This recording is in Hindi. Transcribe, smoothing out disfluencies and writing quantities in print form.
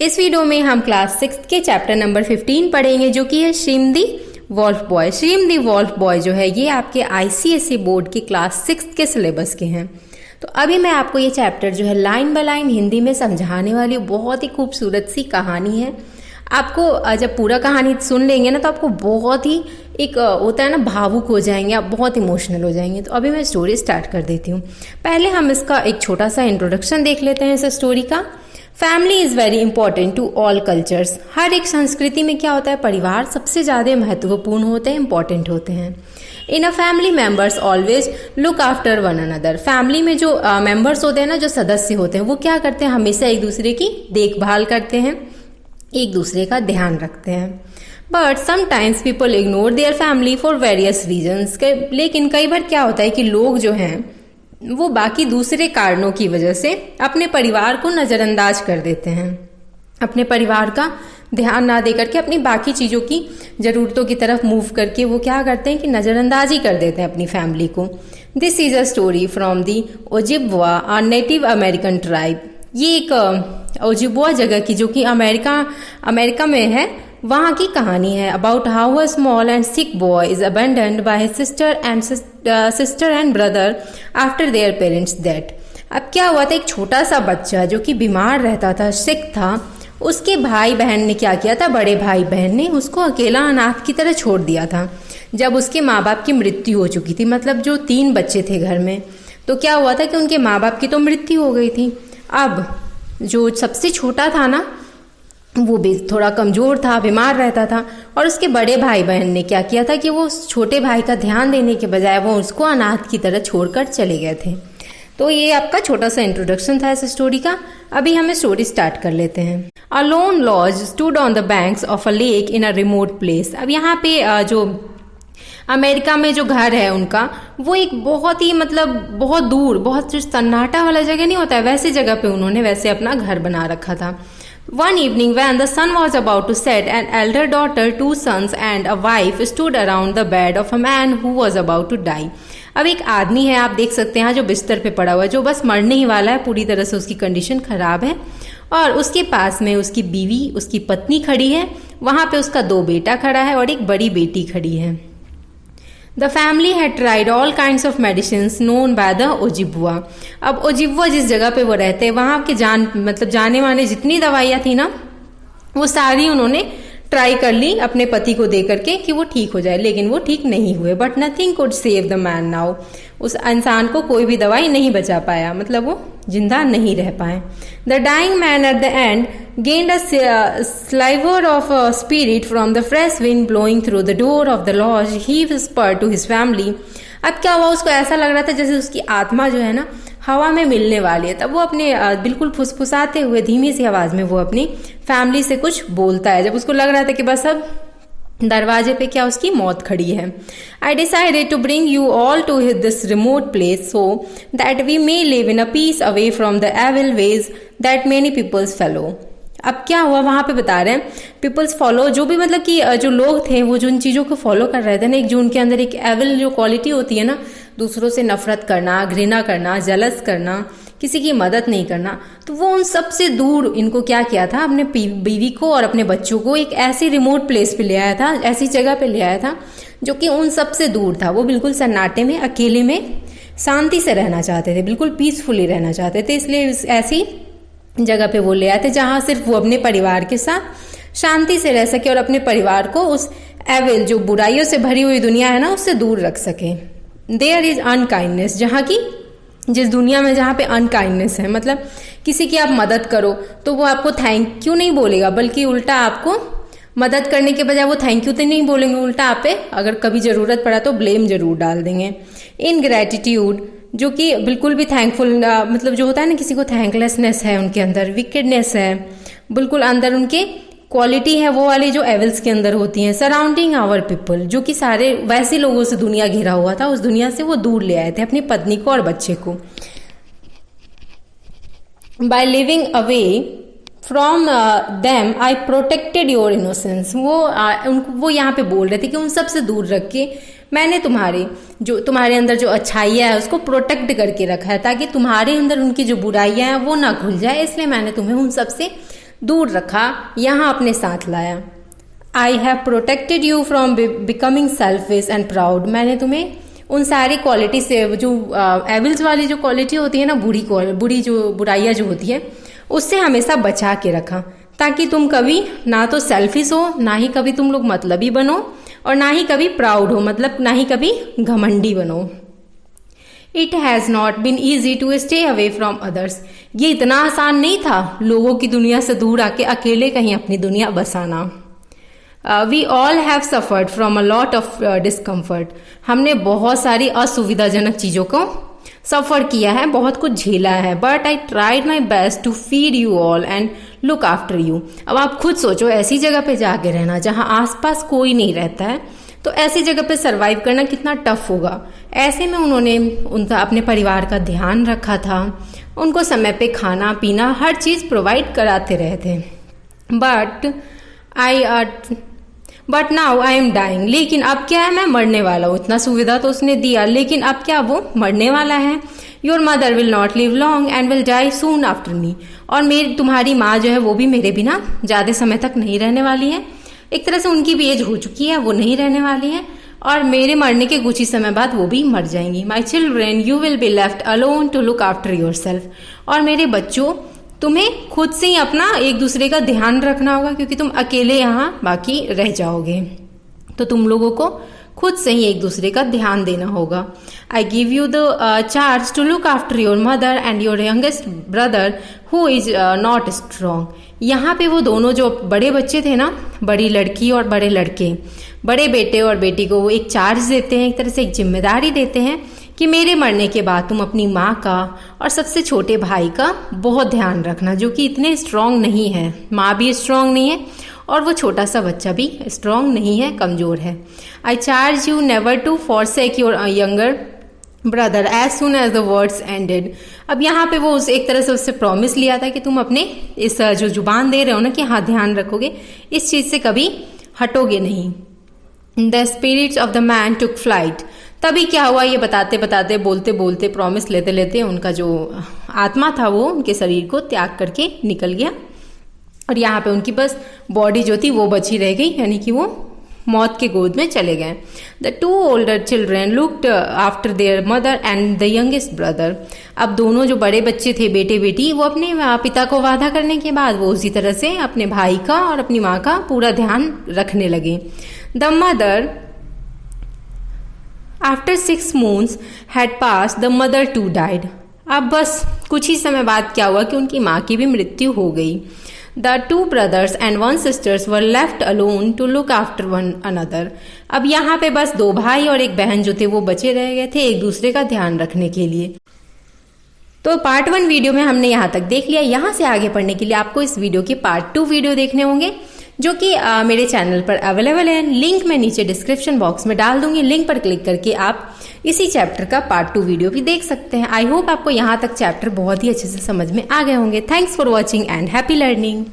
इस वीडियो में हम क्लास 6 के चैप्टर नंबर 15 पढ़ेंगे, जो कि है श्रीम दी वॉल्फ बॉय। श्रीम दी वॉल्फ बॉय जो है ये आपके आईसीएसई बोर्ड के क्लास 6 के सिलेबस के हैं। तो अभी मैं आपको ये चैप्टर जो है लाइन बाय लाइन हिंदी में समझाने वाली हूँ। बहुत ही खूबसूरत सी कहानी है। आपको जब पूरा कहानी सुन लेंगे ना तो आपको बहुत ही एक होता है ना, भावुक हो जाएंगे, आप बहुत इमोशनल हो जाएंगे। तो अभी मैं स्टोरी स्टार्ट कर देती हूँ। पहले हम इसका एक छोटा सा इंट्रोडक्शन देख लेते हैं इस स्टोरी का। Family is very important to all cultures. हर एक संस्कृति में क्या होता है, परिवार सबसे ज्यादा महत्वपूर्ण होते हैं, इंपॉर्टेंट होते हैं। In a family members always look after one another. Family में जो मेंबर्स होते हैं ना, जो सदस्य होते हैं, वो क्या करते हैं, हमेशा एक दूसरे की देखभाल करते हैं, एक दूसरे का ध्यान रखते हैं। But sometimes people ignore their family for various reasons. लेकिन कई बार क्या होता है कि लोग जो हैं वो बाकी दूसरे कारणों की वजह से अपने परिवार को नजरअंदाज कर देते हैं। अपने परिवार का ध्यान ना दे करके अपनी बाकी चीजों की जरूरतों की तरफ मूव करके वो क्या करते हैं कि नजरअंदाजी कर देते हैं अपनी फैमिली को। This is a story from the Ojibwa, a native American tribe. ये एक ओजिब्वा जगह की, जो कि अमेरिका में है, वहां की कहानी है। About how a small and sick boy is abandoned by his sister and brother after their parents death. अब क्या हुआ था, एक छोटा सा बच्चा जो कि बीमार रहता था, सिक था, उसके भाई बहन ने क्या किया था, बड़े भाई बहन ने उसको अकेला अनाथ की तरह छोड़ दिया था। जब उसके माँ बाप की मृत्यु हो चुकी थी, मतलब जो 3 बच्चे थे घर में, तो क्या हुआ था कि उनके माँ बाप की तो मृत्यु हो गई थी। अब जो सबसे छोटा था ना, वो भी थोड़ा कमजोर था, बीमार रहता था, और उसके बड़े भाई बहन ने क्या किया था कि वो छोटे भाई का ध्यान देने के बजाय वो उसको अनाथ की तरह छोड़कर चले गए थे। तो ये आपका छोटा सा इंट्रोडक्शन था इस स्टोरी का। अभी हमें स्टोरी स्टार्ट कर लेते हैं। A lone lodge stood on the banks of a lake in a remote place. अब यहाँ पे जो अमेरिका में जो घर है उनका, वो एक बहुत ही मतलब बहुत दूर, बहुत सन्नाटा वाला जगह नहीं होता है, वैसी जगह पे उन्होंने वैसे अपना घर बना रखा था। One evening when the sun was about to set, an elder daughter, 2 sons and a wife stood around the bed of a man who was about to die. अब एक आदमी है, आप देख सकते हैं, जो बिस्तर पे पड़ा हुआ है, जो बस मरने ही वाला है, पूरी तरह से उसकी कंडीशन खराब है, और उसके पास में उसकी बीवी, उसकी पत्नी खड़ी है। वहां पे उसका 2 बेटा खड़ा है और एक बड़ी बेटी खड़ी है। The family had tried all kinds of medicines known by the Ojibwa. अब ओजिब्वा जिस जगह पे वो रहते हैं, वहां के जाने माने जितनी दवाइयां थी ना, वो सारी उन्होंने ट्राई कर ली अपने पति को दे करके कि वो ठीक हो जाए, लेकिन वो ठीक नहीं हुए। But nothing could save the man now. उस इंसान को कोई भी दवाई नहीं बचा पाया, मतलब वो जिंदा नहीं रह पाए। The dying man at the end gained a sliver of spirit from the fresh wind blowing through the door of the lodge. He whispered to his family. अब क्या हुआ, उसको ऐसा लग रहा था जैसे उसकी आत्मा जो है ना हवा में मिलने वाली है। तब वो अपने बिल्कुल फुसफुसाते हुए धीमी सी आवाज में वो अपनी फैमिली से कुछ बोलता है, जब उसको लग रहा था कि बस अब दरवाजे पे क्या उसकी मौत खड़ी है। I decided to bring you all to this remote place so that we may live in a peace away from the evil ways that many peoples follow. अब क्या हुआ, वहां पे बता रहे हैं पीपल्स फॉलो, जो भी मतलब कि जो लोग थे वो जो उन चीजों को फॉलो कर रहे थे ना, एक जो उनके अंदर एक एविल जो क्वालिटी होती है ना, दूसरों से नफरत करना, घृणा करना, जलस करना, किसी की मदद नहीं करना, तो वो उन सबसे दूर इनको क्या किया था, अपने बीवी को और अपने बच्चों को एक ऐसी रिमोट प्लेस पे ले आया था, ऐसी जगह पे ले आया था जो कि उन सबसे दूर था। वो बिल्कुल सन्नाटे में, अकेले में, शांति से रहना चाहते थे, बिल्कुल पीसफुली रहना चाहते थे। इसलिए ऐसी जगह पे वो ले आए थे जहां सिर्फ वो अपने परिवार के साथ शांति से रह सके और अपने परिवार को उस एविल, जो बुराइयों से भरी हुई दुनिया है ना, उससे दूर रख सके। देयर इज अनकाइंडनेस, जहाँ की जिस दुनिया में जहाँ पे अनकाइंडनेस है, मतलब किसी की आप मदद करो तो वो आपको थैंक यू नहीं बोलेगा, बल्कि उल्टा आपको मदद करने के बजाय वो थैंक यू तो नहीं बोलेंगे, उल्टा आप पे अगर कभी जरूरत पड़ा तो ब्लेम जरूर डाल देंगे। इनग्रेटिट्यूड, जो कि बिल्कुल भी थैंकफुल, मतलब जो होता है ना, किसी को थैंकलेसनेस है उनके अंदर, विकेडनेस है बिल्कुल अंदर उनके क्वालिटी है, वो वाली जो एविल्स के अंदर होती हैं। सराउंडिंग आवर पीपल, जो कि सारे वैसे लोगों से दुनिया घिरा हुआ था, उस दुनिया से वो दूर ले आए थे अपनी पत्नी को और बच्चे को। By living away from them I protected your innocence. वो यहाँ पे बोल रहे थे कि उन सब से दूर रख के मैंने तुम्हारे अंदर जो अच्छाइयाँ है उसको प्रोटेक्ट करके रखा है, ताकि तुम्हारे अंदर उनकी जो बुराइयां हैं वो ना खुल जाए, इसलिए मैंने तुम्हें उन सब से दूर रखा, यहाँ अपने साथ लाया। I have protected you from becoming selfish and proud, मैंने तुम्हें उन सारी क्वालिटी से, जो एविल्स वाली जो क्वालिटी होती है ना, बुरी जो बुराइयां जो होती है, उससे हमेशा बचा के रखा, ताकि तुम कभी ना तो सेल्फिश हो, ना ही कभी तुम लोग मतलबी बनो, और ना ही कभी प्राउड हो, मतलब ना ही कभी घमंडी बनो। It has not been easy to stay away from others, ये इतना आसान नहीं था लोगों की दुनिया से दूर आके अकेले कहीं अपनी दुनिया बसाना। We all have suffered from a lot of discomfort, हमने बहुत सारी असुविधाजनक चीजों को सफर किया है, बहुत कुछ झेला है। But I tried my best to feed you all and look after you. अब आप खुद सोचो, ऐसी जगह पे जाके रहना जहां आसपास कोई नहीं रहता है, तो ऐसी जगह पे सरवाइव करना कितना टफ होगा। ऐसे में उन्होंने उनका अपने परिवार का ध्यान रखा था, उनको समय पे खाना पीना हर चीज प्रोवाइड कराते रहे थे। But now I am dying, लेकिन अब क्या है, मैं मरने वाला हूँ। इतना सुविधा तो उसने दिया, लेकिन अब क्या, वो मरने वाला है। Your mother will not live long and will die soon after me, और तुम्हारी माँ जो है वो भी मेरे बिना ज्यादा समय तक नहीं रहने वाली है। एक तरह से उनकी भी एज हो चुकी है, वो नहीं रहने वाली है, और मेरे मरने के कुछ ही समय बाद वो भी मर जाएंगी। My children you will be left alone to look after yourself, और मेरे बच्चों तुम्हें खुद से ही अपना एक दूसरे का ध्यान रखना होगा, क्योंकि तुम अकेले यहाँ बाकी रह जाओगे, तो तुम लोगों को खुद से ही एक दूसरे का ध्यान देना होगा। I give you the charge to look after your mother and your youngest brother who is not strong. यहाँ पे वो दोनों जो बड़े बच्चे थे ना, बड़ी लड़की और बड़े लड़के, बड़े बेटे और बेटी को वो एक चार्ज देते हैं, एक तरह से एक जिम्मेदारी देते हैं कि मेरे मरने के बाद तुम अपनी माँ का और सबसे छोटे भाई का बहुत ध्यान रखना, जो कि इतने स्ट्रांग नहीं है। माँ भी स्ट्रांग नहीं है और वो छोटा सा बच्चा भी स्ट्रांग नहीं है, कमजोर है। I charge you never to forsake your younger brother as soon as the words ended. अब यहाँ पे वो एक तरह से उससे प्रॉमिस लिया था कि तुम अपने इस जो जुबान दे रहे हो ना कि हाँ ध्यान रखोगे, इस चीज से कभी हटोगे नहीं। The spirits of the man took flight, तभी क्या हुआ, ये बताते बताते बोलते बोलते प्रॉमिस लेते लेते उनका जो आत्मा था वो उनके शरीर को त्याग करके निकल गया, और यहाँ पे उनकी बस बॉडी जो थी वो बची रह गई, यानी कि वो मौत के गोद में चले गए। The two older children looked after their mother and the youngest brother. अब दोनों जो बड़े बच्चे थे, बेटे बेटी, वो अपने पिता को वादा करने के बाद वो उसी तरह से अपने भाई का और अपनी माँ का पूरा ध्यान रखने लगे। The mother after 6 months had passed, the mother too died. अब बस कुछ ही समय बाद क्या हुआ कि उनकी माँ की भी मृत्यु हो गई। The 2 brothers and 1 sister were left alone to look after one another. अब यहाँ पे बस 2 भाई और 1 बहन जो थे वो बचे रह गए थे एक दूसरे का ध्यान रखने के लिए। तो पार्ट 1 वीडियो में हमने यहाँ तक देख लिया। यहाँ से आगे पढ़ने के लिए आपको इस वीडियो के पार्ट 2 वीडियो देखने होंगे, जो कि मेरे चैनल पर अवेलेबल है। लिंक मैं नीचे डिस्क्रिप्शन बॉक्स में डाल दूंगी, लिंक पर क्लिक करके आप इसी चैप्टर का पार्ट 2 वीडियो भी देख सकते हैं। आई होप आपको यहाँ तक चैप्टर बहुत ही अच्छे से समझ में आ गए होंगे। Thanks for watching and happy learning.